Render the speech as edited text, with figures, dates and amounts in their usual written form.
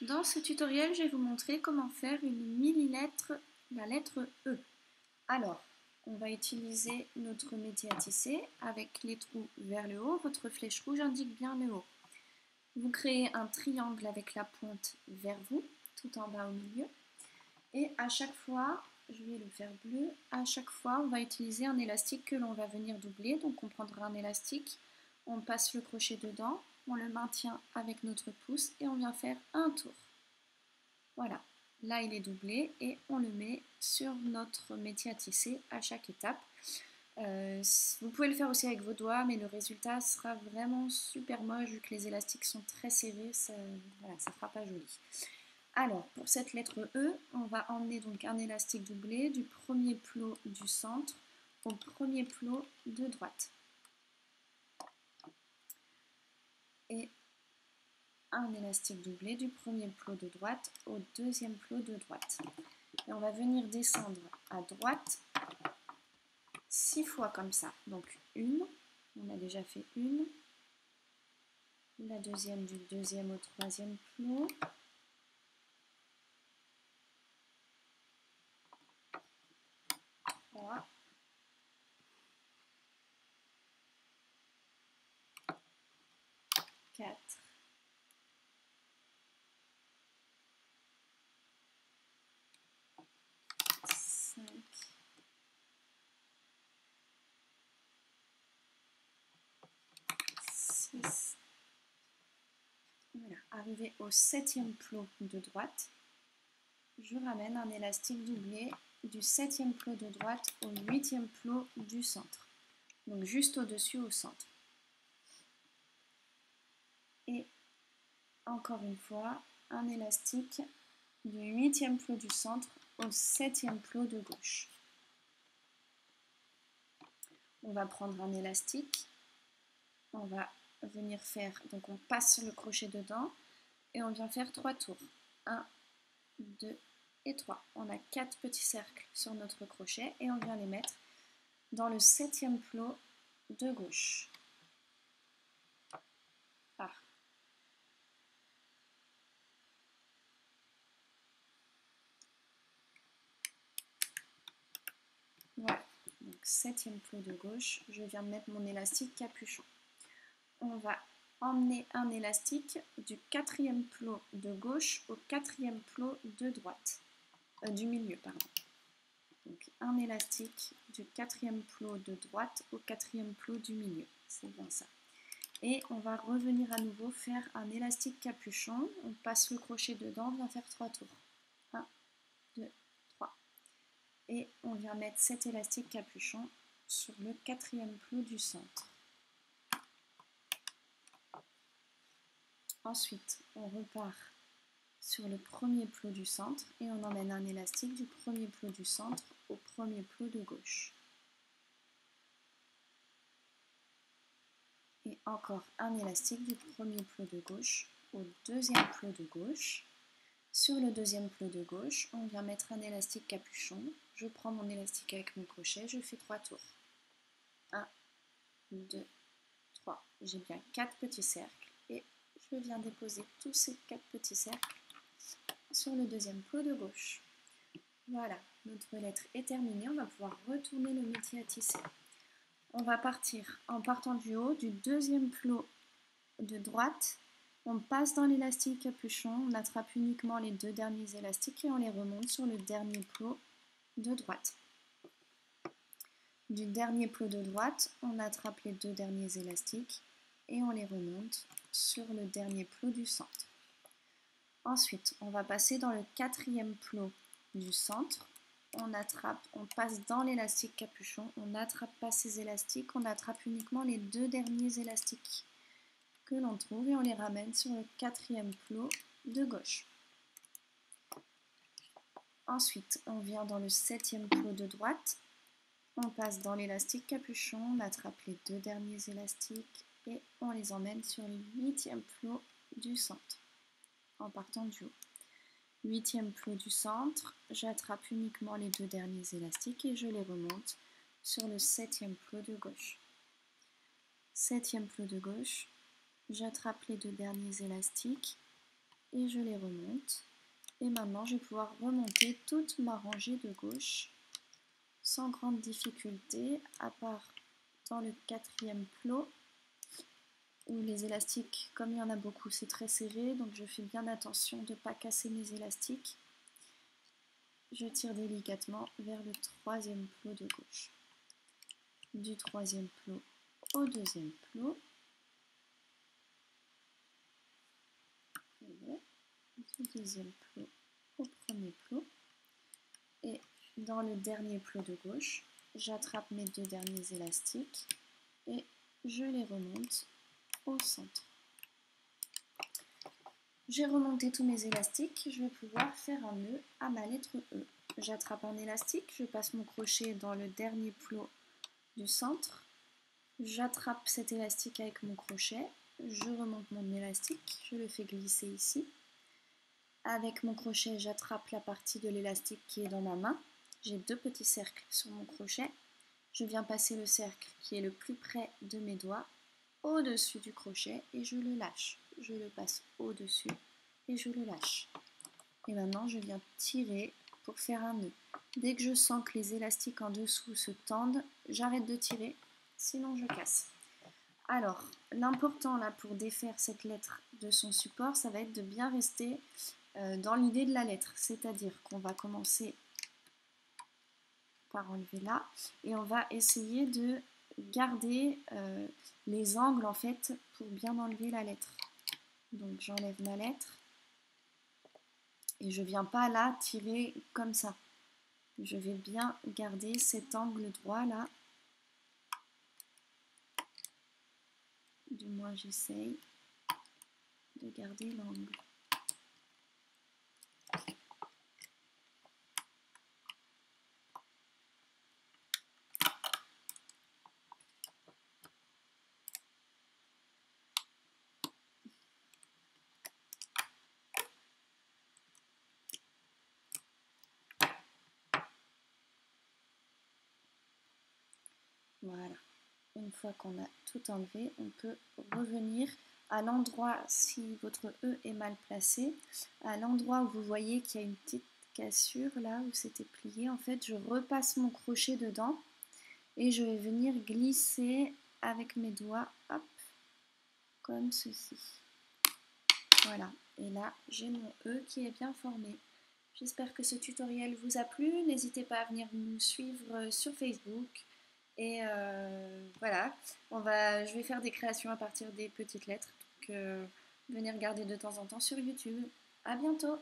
Dans ce tutoriel, je vais vous montrer comment faire une mini-lettre, la lettre E. Alors, on va utiliser notre métier à tisser avec les trous vers le haut. Votre flèche rouge indique bien le haut. Vous créez un triangle avec la pointe vers vous, tout en bas au milieu. Et à chaque fois, je vais le faire bleu, à chaque fois, on va utiliser un élastique que l'on va venir doubler. Donc, on prendra un élastique, on passe le crochet dedans, on le maintient avec notre pouce et on vient faire un tour. Voilà, là il est doublé et on le met sur notre métier à tisser à chaque étape. Vous pouvez le faire aussi avec vos doigts, mais le résultat sera vraiment super moche vu que les élastiques sont très serrés, ça ne fera pas joli. Alors, pour cette lettre E, on va emmener donc un élastique doublé du premier plot du centre au premier plot de droite. Et un élastique doublé du premier plot de droite au deuxième plot de droite. Et on va venir descendre à droite 6 fois comme ça. Donc une, on a déjà fait une, la deuxième du deuxième au troisième plot, trois, quatre, cinq, six. Voilà, arrivé au septième plot de droite, je ramène un élastique doublé du septième plot de droite au huitième plot du centre. Donc juste au-dessus au centre. Et encore une fois, un élastique du huitième plot du centre au septième plot de gauche. On va prendre un élastique, on va venir faire, donc on passe le crochet dedans et on vient faire 3 tours. 1, 2 et 3. On a 4 petits cercles sur notre crochet et on vient les mettre dans le septième plot de gauche. Ah. Voilà, donc septième plot de gauche, je viens de mettre mon élastique capuchon. On va emmener un élastique du quatrième plot de gauche au quatrième plot de droite, du milieu, pardon. Donc un élastique du quatrième plot de droite au quatrième plot du milieu, c'est bien ça. Et on va revenir à nouveau faire un élastique capuchon, on passe le crochet dedans, on vient faire 3 tours. 1, 2, 3. Et on vient mettre cet élastique capuchon sur le quatrième plot du centre. Ensuite, on repart sur le premier plot du centre et on emmène un élastique du premier plot du centre au premier plot de gauche. Et encore un élastique du premier plot de gauche au deuxième plot de gauche. Sur le deuxième plot de gauche, on vient mettre un élastique capuchon. Je prends mon élastique avec mon crochet, je fais 3 tours. 1, 2, 3. J'ai bien 4 petits cercles et je viens déposer tous ces 4 petits cercles sur le deuxième plot de gauche. Voilà, notre lettre est terminée, on va pouvoir retourner le métier à tisser. On va partir en partant du haut du deuxième plot de droite, on passe dans l'élastique capuchon, on attrape uniquement les 2 derniers élastiques et on les remonte sur le dernier plot de droite. Du dernier plot de droite, on attrape les 2 derniers élastiques et on les remonte sur le dernier plot du centre. Ensuite, on va passer dans le quatrième plot du centre. On passe dans l'élastique capuchon, on n'attrape pas ces élastiques, on attrape uniquement les 2 derniers élastiques que l'on trouve et on les ramène sur le quatrième plot de gauche. Ensuite, on vient dans le septième plot de droite, on passe dans l'élastique capuchon, on attrape les 2 derniers élastiques et on les emmène sur le huitième plot du centre en partant du haut. Huitième plot du centre, j'attrape uniquement les 2 derniers élastiques et je les remonte sur le septième plot de gauche. Septième plot de gauche, j'attrape les 2 derniers élastiques et je les remonte. Et maintenant, je vais pouvoir remonter toute ma rangée de gauche sans grande difficulté, à part dans le 4e plot où les élastiques, comme il y en a beaucoup, c'est très serré, donc je fais bien attention de ne pas casser mes élastiques. Je tire délicatement vers le 3e plot de gauche. Du 3e plot au 2e plot. Du 2e plot au 1er plot. Et dans le dernier plot de gauche, j'attrape mes 2 derniers élastiques et je les remonte au centre. J'ai remonté tous mes élastiques, je vais pouvoir faire un nœud à ma lettre E. J'attrape un élastique, je passe mon crochet dans le dernier plot du centre, j'attrape cet élastique avec mon crochet, je remonte mon élastique, je le fais glisser ici. Avec mon crochet, j'attrape la partie de l'élastique qui est dans ma main. J'ai 2 petits cercles sur mon crochet. Je viens passer le cercle qui est le plus près de mes doigts au-dessus du crochet et je le lâche. Je le passe au-dessus et je le lâche. Et maintenant, je viens tirer pour faire un nœud. Dès que je sens que les élastiques en dessous se tendent, j'arrête de tirer, sinon je casse. Alors, l'important là pour défaire cette lettre de son support, ça va être de bien rester dans l'idée de la lettre. C'est-à-dire qu'on va commencer par enlever là et on va essayer de garder les angles en fait pour bien enlever la lettre. Donc j'enlève ma lettre et je viens pas là tirer comme ça. Je vais bien garder cet angle droit là. Du moins j'essaye de garder l'angle. Voilà, une fois qu'on a tout enlevé, on peut revenir à l'endroit, si votre E est mal placé, à l'endroit où vous voyez qu'il y a une petite cassure là où c'était plié. En fait, je repasse mon crochet dedans et je vais venir glisser avec mes doigts, hop, comme ceci. Voilà, et là j'ai mon E qui est bien formé. J'espère que ce tutoriel vous a plu. N'hésitez pas à venir nous suivre sur Facebook. Et voilà, je vais faire des créations à partir des petites lettres. Donc venez regarder de temps en temps sur YouTube. À bientôt!